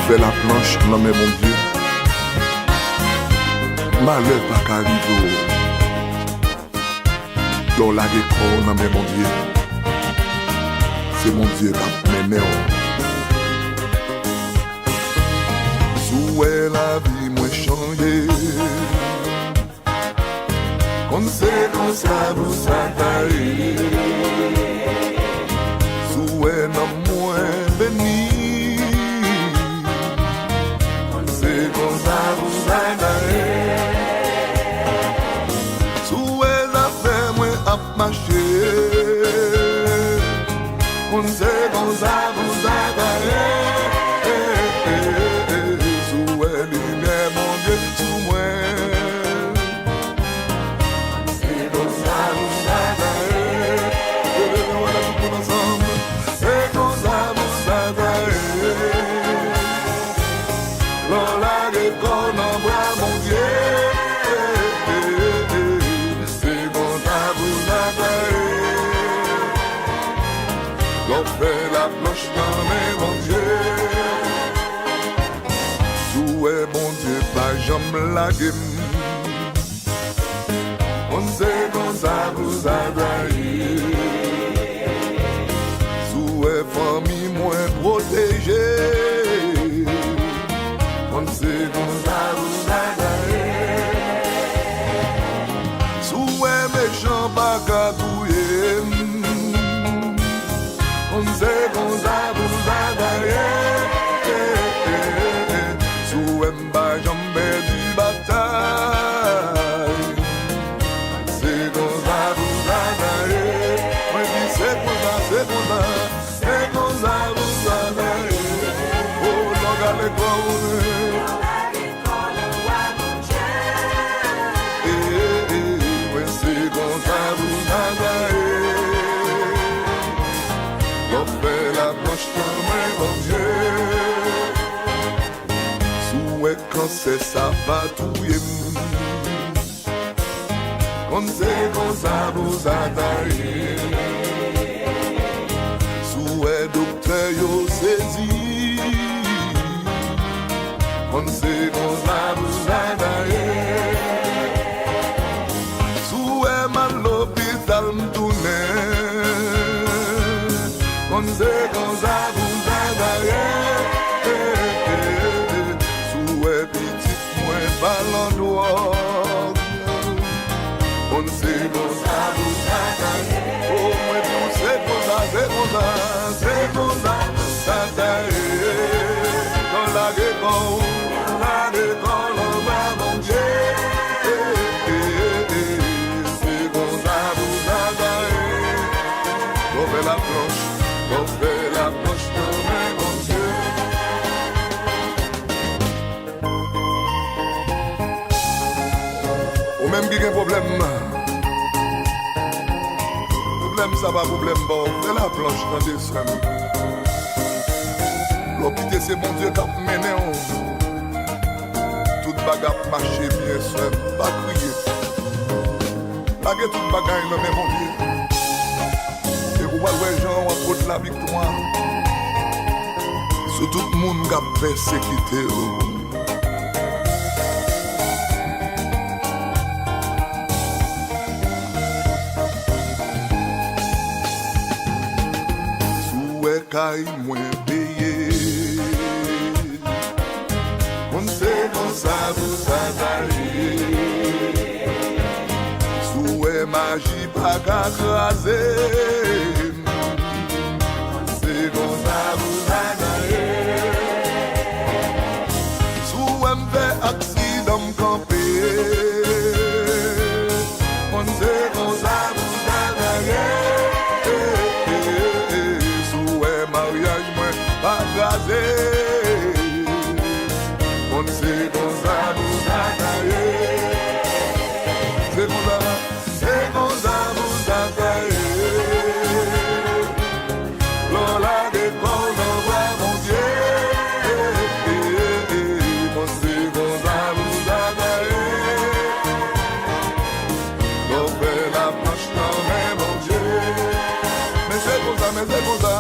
fait la planche, non mais mon Dieu. Malheur pas qu'arrive. Dans la guécon, non mais mon Dieu. C'est mon Dieu qui a mené. Souhait la vie m'a changé. On sait comme ça vous s'attaquer. Souhait non moins béni. On sait comme ça vous s'attaquer. Souhait la fait moi à marcher. On sait comme ça vous s'attaquer. Souhait lumière mon Dieu sous moi. La planche dans mes mon Dieu. Souhait bon Dieu, pas jamais la game. On sait comme ça vous adorez. Souhait famille moins protégée. On sait comme ça vous adorez. Souhait méchant pas catouiller. On sait qu'on a besoin d'ailleurs. Sous un bas jambé du bataille. C'est qu'on a besoin d'ailleurs. Moi dis c'est qu'on a, c'est qu'on a. C'est qu'on a besoin d'ailleurs. Oh, l'on a l'école. Oui, c'est qu'on a besoin d'ailleurs. La planche dans mes mon Dieu. Souhait quand c'est ça va touiller. On sait qu'on ça vous attaque. Souhait docteur yo saisi. On sait qu'on ça vous attaque. Souhait mal l'hôpital m'tourner. On sait qu'on ça vous adore. Souhait petit moins pas l'endroit. On sait qu'on ça vous adore. Oh, moi tout c'est qu'on ça, c'est qu'on ça, c'est qu'on ça vous adore. Dans la guécon, on va mon Dieu. C'est qu'on ça vous adore. On fait la planche. On fait la planche dans mes mon Dieu. Ou même qui a un problème. Problème ça va, problème bon. Fais la planche dans des semaines. L'hôpital c'est mon Dieu qui a mené. Toute bagarre marche bien seul. Pas crier. Pas toute bagarre dans mes mon Dieu. Ou pas les gens ont apporté la victoire. Sur tout le monde qui a persécuté. Souhait caille moins payé. On sait comme ça vous adorez. Souhait magie pas qu'à craser. C'est comme ça vous adorez. Sous un fait accident campé. On sait comme ça vous adorez. Sous un mariage moins pas gazé. On sait comme ça vous adorez. C'est comme ça. C'est comme ça vous adorez. Lola de con on voit mon Dieu. Mon Dieu, mon âme vous adorez. On fait la planche dans mes mon Dieu. Mais c'est comme ça, mais c'est comme ça.